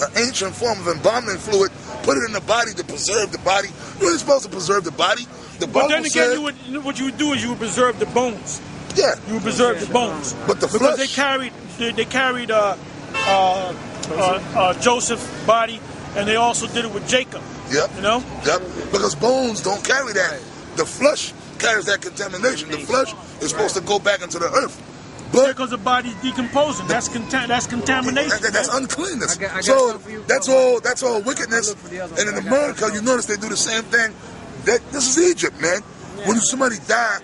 an ancient form of embalming fluid, put it in the body to preserve the body. You're really supposed to preserve the body. The but then again, what you would do is you would preserve the bones. Yeah. You would preserve the bones. But the because flesh, they carried Joseph's body, and they also did it with Jacob. Yep. You know? Yep. Because bones don't carry that. The flesh carries that contamination. The flesh is supposed to go back into the earth. But because the body's decomposing. That's contamination. That's uncleanness. So that's all wickedness. And in America, you notice they do the same thing. This is Egypt, man. When somebody died,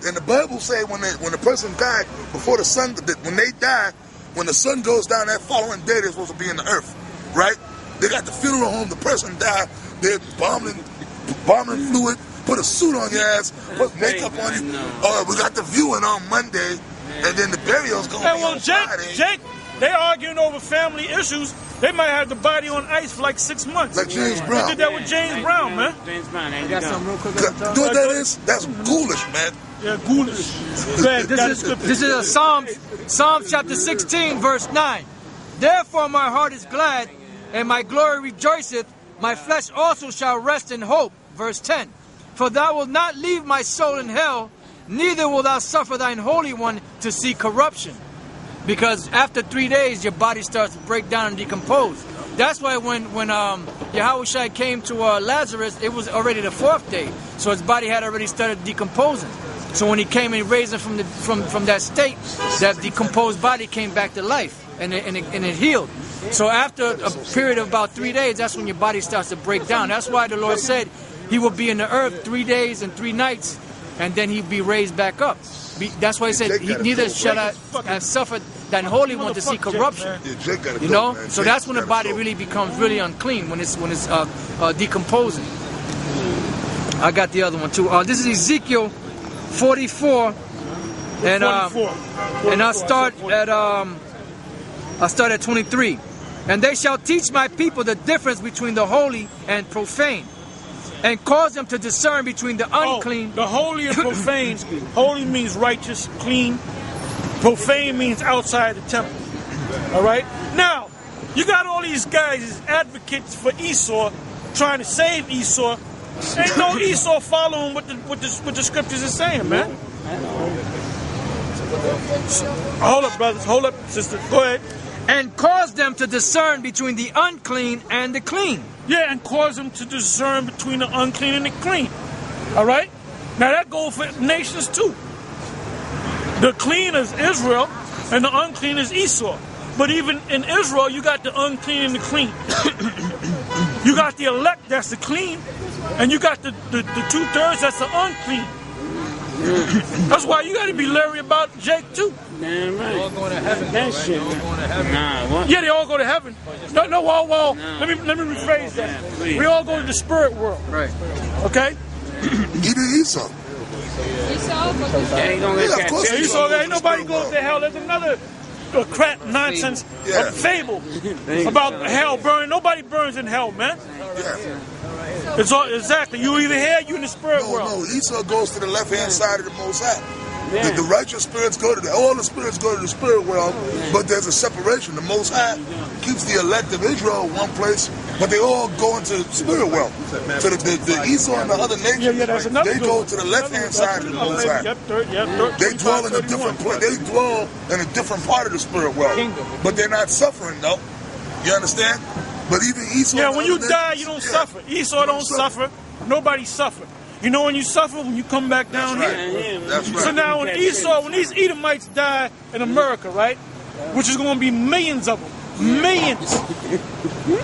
and the Bible say when the person died before the sun, when they die, when the sun goes down that following day, they're supposed to be in the earth, right? They got the funeral home. The person died. They're bombing fluid. Put a suit on your ass. Put makeup on you. We got the viewing on Monday. And then the burial's going to be on Friday. Jake, they arguing over family issues. They might have the body on ice for like 6 months. Like James Brown. They did that with James Brown, man. James Brown, ain't got something real quick. You know what that is? That's ghoulish, man. Yeah, ghoulish. This is a Psalm chapter 16, verse 9. Therefore my heart is glad, and my glory rejoiceth. My flesh also shall rest in hope. Verse 10. For thou wilt not leave my soul in hell, neither will thou suffer thine Holy One to see corruption. Because after 3 days, your body starts to break down and decompose. That's why when Yahushua came to Lazarus, it was already the 4th day. So his body had already started decomposing. So when he came and raised him from that state, that decomposed body came back to life and it healed. So after a period of about 3 days, that's when your body starts to break down. That's why the Lord said he will be in the earth 3 days and 3 nights, and then he'll be raised back up. That's why he said, neither shall I have suffered thine Holy One to see corruption. You know? So that's when the body really becomes really unclean, when it's decomposing. I got the other one too. This is Ezekiel 44, and I start at 23. And they shall teach my people the difference between the holy and profane, and cause them to discern between the unclean. The holy and profane. Holy means righteous, clean. Profane means outside the temple. All right? Now, you got all these guys, these advocates for Esau, trying to save Esau. Ain't no Esau following what the scriptures are saying, man. Hold up, brothers. Hold up, sister. Go ahead. And cause them to discern between the unclean and the clean. Yeah, and cause them to discern between the unclean and the clean. All right? Now that goes for nations too. The clean is Israel, and the unclean is Esau. But even in Israel, you got the unclean and the clean. You got the elect, that's the clean, and you got the 2/3, that's the unclean. That's why you got to be leery about Jake too. Damn right. They all going to heaven. That shit. Nah, what? Yeah, they all go to heaven. No, well, let me rephrase that. Please. We all go to the spirit world. Right. Okay? Even Esau. Yeah, he gonna get of course that. Esau, ain't nobody goes to hell. There's another crap nonsense fable about hell burning. Nobody burns in hell, man. Yeah. It's all exactly. You either here, you in the spirit world. No, Esau goes to the left-hand side of the Most High. Yeah. The righteous spirits go to all the spirits go to the spirit world, but there's a separation. The Most High keeps the elect of Israel in one place, but they all go into the spirit world. So the Esau and the other nations, they go to the left-hand side of the Most High. They dwell in a different place. They dwell in a different part of the spirit world, but they're not suffering though. You understand? But even Esau. Yeah, when you die, you don't suffer. Esau don't suffer. Nobody suffer. You know when you suffer? When you come back down here. That's right. So now when these Edomites die in America, right? Which is going to be millions of them. Millions. A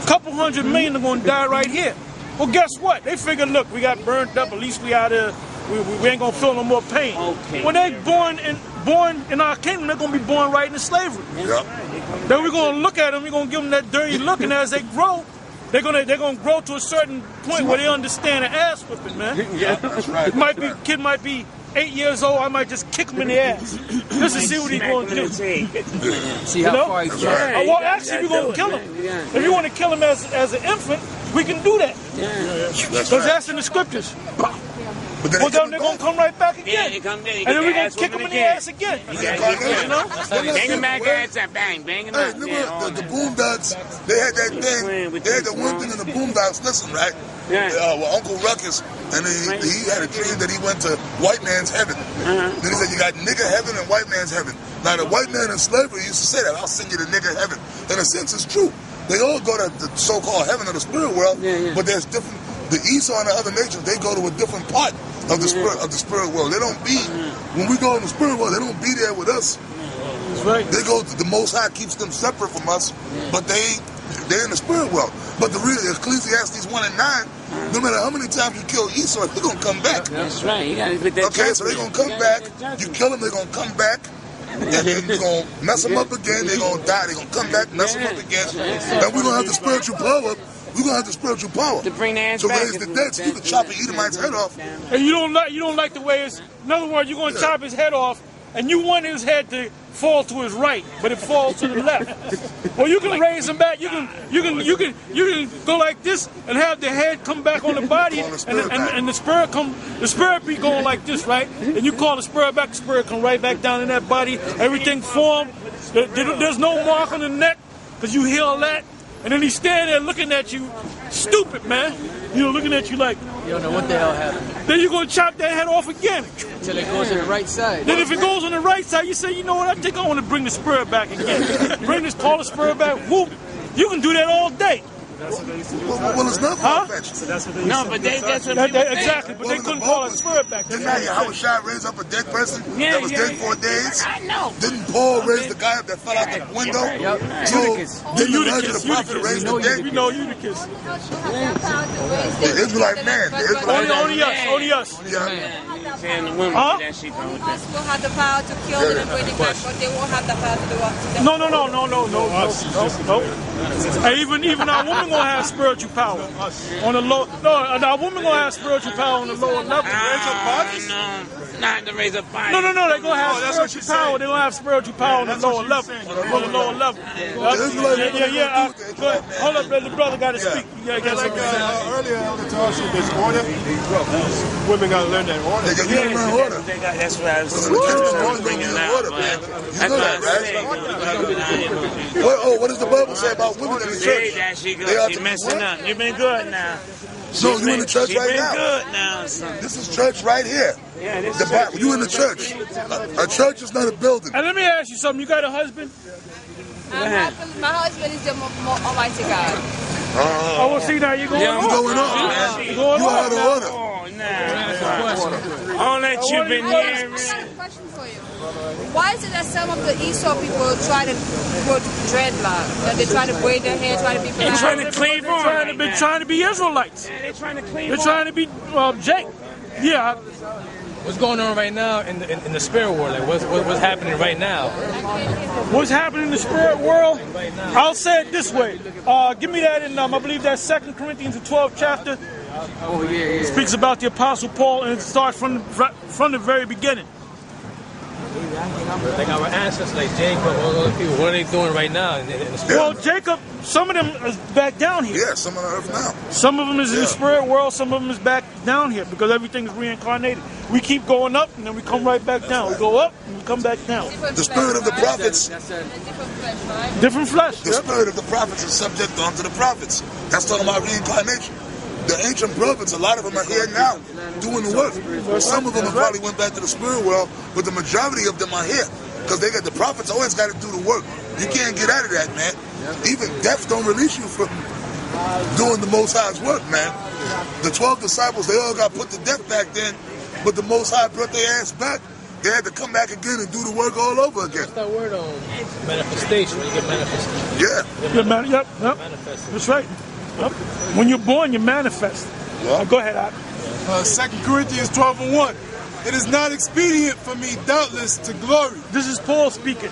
couple 100 million are going to die right here. Well, guess what? They figured, look, we got burned up. At least we out here. We ain't going to feel no more pain. Okay. When they born in our kingdom, they're going to be born right into slavery. Yep. Then we're going to look at them. We're going to give them that dirty look. And as they grow, they're gonna grow to a certain point where they understand an ass whipping, man. Yeah, that's right. Kid might be 8 years old. I might just kick him in the ass just to see what he's going to do. See how far he can. Right. Well, actually, we're gonna kill him. If you want to kill him as an infant, we can do that. Because that's in the scriptures. But then well, then they're going to come right back Yeah, again. you come there. You And then we're get going to kick them in the ass again. You know? Bang them back ass and bang them Hey, out. remember the Boondocks? They had that thing. They had the one thing in the Boondocks. Listen, right? Yeah. Well, Uncle Ruckus, and he had a dream that he went to white man's heaven. Then he said, you got nigger heaven and white man's heaven. Now, the white man in slavery used to say that, I'll send you to nigger heaven. In a sense, it's true. They all go to the so-called heaven of the spirit world, but there's different. The Esau and the other nations, they go to a different part of the spirit world. They don't be when we go in the spirit world. They don't be there with us. That's right. They go to the Most High keeps them separate from us, but they're in the spirit world. But the real Ecclesiastes 1:9, no matter how many times you kill Esau, they're gonna come back. That's right. You gotta put that. Okay, so they're gonna come back. You kill them, they're gonna come back. And then you're going to mess them up again. They're going to die. They're going to come back, mess them up again. And we're going to have the spiritual power. We're going to have the spiritual power To bring their ass to back. raise the dead so you can chop an Edomite's head off. And you don't like the way it's. In other words, you're going to chop his head off, and you want his head to fall to his right, but it falls to the left. Well, you can raise him back. You can go like this and have the head come back on the body, and the spirit come. The spirit be going like this, right? And you call the spirit back. The spirit come right back down in that body. Everything formed. There's no mark on the neck because you heal that. And then he's standing there looking at you, stupid, man. You know, looking at you like, You don't know what the hell happened. then you're going to chop that head off again. Until it goes to the right side. Then if it goes on the right side, you say, you know what, I think I want to bring the spirit back again. Call the spirit back, whoop. You can do that all day. Well, it's not far-fetched. No, but that's what Exactly, but they couldn't call the spirit back. Didn't Yahushua raise up a dead person that was dead for days? I know. Didn't Paul raise the guy up that fell out the window? So, didn't Elijah the prophet raise the dead? We know Eutychus. The Israelite man. The Israelite Only us. Yeah. And the women Huh? that she will have the power to kill them and bring them back, but they won't have the power to do what? No. And even our women gonna have spiritual power on the low. No, our women gonna have spiritual power on the lower level. No, not to raise a body. No, they gonna have spiritual power. They gonna have spiritual power on the lower level. On the lower level. Yeah. Go ahead. Hold up, the brother got to speak. Yeah, got like earlier, Elder Tasha, there's order. Women got to learn that order. They got to learn order. That's what I was bringing out. You know that, right? What does the Bible say about women in the church? She messing up. You've been good now. So you in the church right now? Good now, son. This is church right here. Yeah, this the Bible. You in the church? A church is not a building. And let me ask you something. You got a husband? My husband is the Almighty God. Well, see now you're going on. You're going on, man. You're You out of order. Oh, nah. All that you've been hearing. I have a question for you. Why is it that some of the Esau people try to go to dreadlock? That they try to braid their hair, try to be They're trying to cleave on. They're trying to be Israelites. They're trying to cleave They're trying to be Jake. Yeah. What's going on right now in the spirit world? Like what's happening right now? What's happening in the spirit world? I'll say it this way. Give me that in I believe that's 2 Corinthians, the 12th chapter. Oh yeah. It speaks about the Apostle Paul, and it starts from the very beginning. Like our ancestors, like Jacob, all those people, what are they doing right now in the spirit? Well, Jacob, some of them is back down here. Yeah, some on earth now. Some of them is in the spirit world, some of them is back down here because everything is reincarnated. We keep going up and then we come right back down. We go up and we come back down. The spirit of the prophets. Different flesh. The spirit of the prophets is subject unto the prophets. That's talking about reincarnation. The ancient prophets, a lot of them are here now doing the work. Some of them probably went back to the spirit world, but the majority of them are here because the prophets always got to do the work. You can't get out of that, man. Even death don't release you from doing the Most High's work, man. The 12 disciples, they all got put to death back then, but the Most High brought their ass back. They had to come back again and do the work all over again. What's that word on manifestation? When you get manifested. Yeah. Yep. That's right. Yep. When you're born, you manifest. Yeah. Go ahead, Ak. 2 Corinthians 12:1. It is not expedient for me, doubtless, to glory. This is Paul speaking.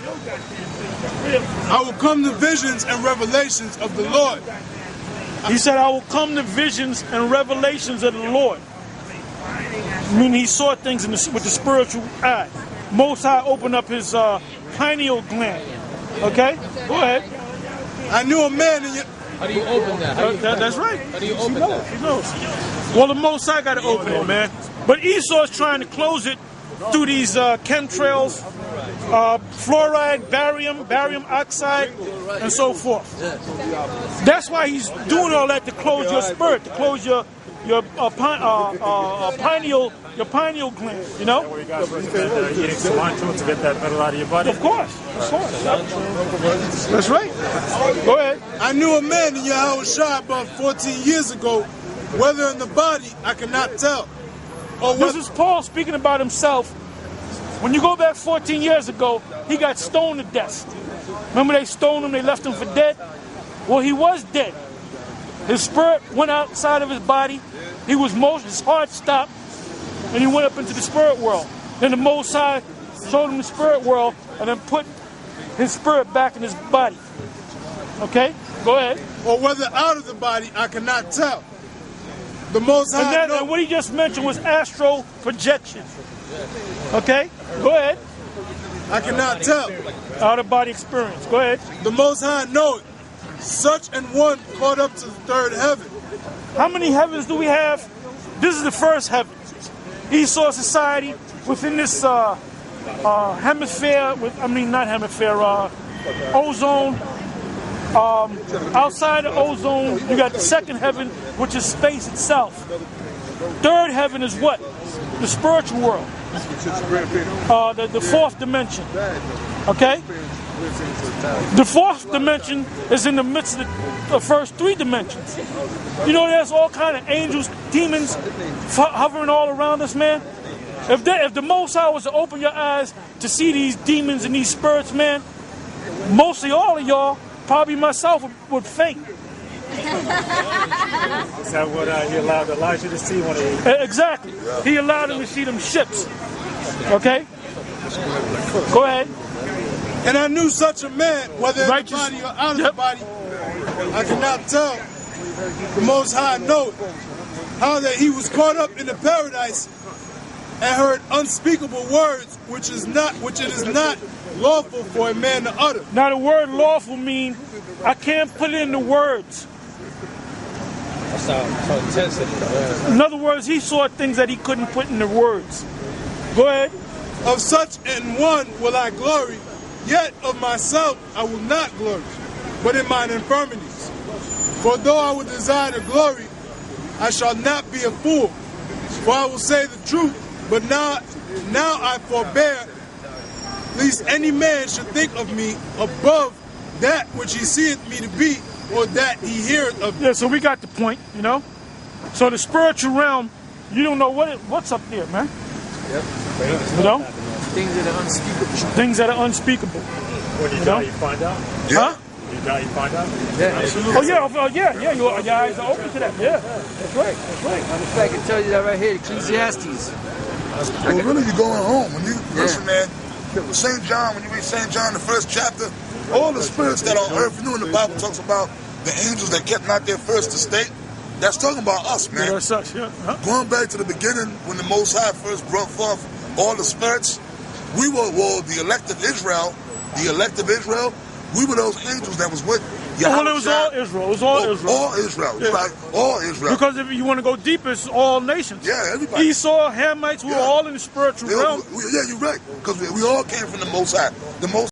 I will come to visions and revelations of the Lord. He said, I will come to visions and revelations of the Lord. Meaning he saw things with the spiritual eye. Most High opened up his pineal gland. Okay? Go ahead. I knew a man in your... How do you open that? That's right. How do you open that? He knows. Well, the Most High got to open it, man. But Esau is trying to close it through these chemtrails, fluoride, barium oxide, and so forth. That's why he's doing all that, to close your spirit, to close your pineal gland. You know. Eating cilantro to get that metal out of your body. Of course. That's right. Go ahead. I knew a man in Yahweh Shai about 14 years ago. Whether in the body, I cannot tell. Or This is Paul speaking about himself. When you go back 14 years ago, he got stoned to death. Remember they stoned him, they left him for dead? Well, he was dead. His spirit went outside of his body. His heart stopped, and he went up into the spirit world. Then the Most High showed him the spirit world, and then put his spirit back in his body. Okay? Go ahead. Or whether out of the body, I cannot tell. The Most High knows. And what he just mentioned was astral projection. Okay? Go ahead. I cannot tell. Out of body experience. Go ahead. The Most High knoweth. Such an one caught up to the third heaven. How many heavens do we have? This is the first heaven. Esau society within this hemisphere, ozone. Outside of ozone, you got the second heaven, which is space itself. Third heaven is what? The spiritual world. The fourth dimension. Okay? The fourth dimension is in the midst of the first three dimensions. You know, there's all kind of angels, demons hovering all around us, man. If the Most High was to open your eyes to see these demons and these spirits, man, mostly all of y'all, probably myself, would faint. Is that what he allowed Elijah to see when he... Exactly. He allowed him to see them ships. Okay? Go ahead. And I knew such a man, whether in the body or out of the body, I cannot tell. The Most High knoweth how that he was caught up in the paradise and heard unspeakable words, which it is not lawful for a man to utter. Now the word lawful means I can't put it in the words. In other words, he saw things that he couldn't put in the words. Go ahead. Of such an one will I glory, yet of myself I will not glory, but in mine infirmities. For though I would desire to glory, I shall not be a fool. For I will say the truth, but now I forbear, lest any man should think of me above that which he seeth me to be, or that he heareth of me. Yeah, so we got the point, you know. So the spiritual realm, you don't know what's up there, man. Yep. You know? Things that are unspeakable. Things that are unspeakable. When you die, you find out? Huh? When you die, you find out? Yeah. Yeah, your eyes are open to that. Yeah, that's right. Matter of fact, I can tell you that right here, Ecclesiastes. Well, really, you're going home. When you listen, man, St. John, when you read St. John, the first chapter, all the spirits that are on earth, you know, when the Bible talks about the angels that kept not their first estate, that's talking about us, man. Yeah, that's us, yeah. Huh? Going back to the beginning, when the Most High first brought forth all the spirits, we were the elect of Israel. The elect of Israel, we were those angels that was with Yahweh. Well, it was all Israel. It was all Israel. All Israel. Yeah. Right? All Israel. Because if you want to go deeper, it's all nations. Yeah, everybody. Esau, Hamites, we were all in the spiritual realm. Yeah, you're right. Because we all came from the Most High. The Most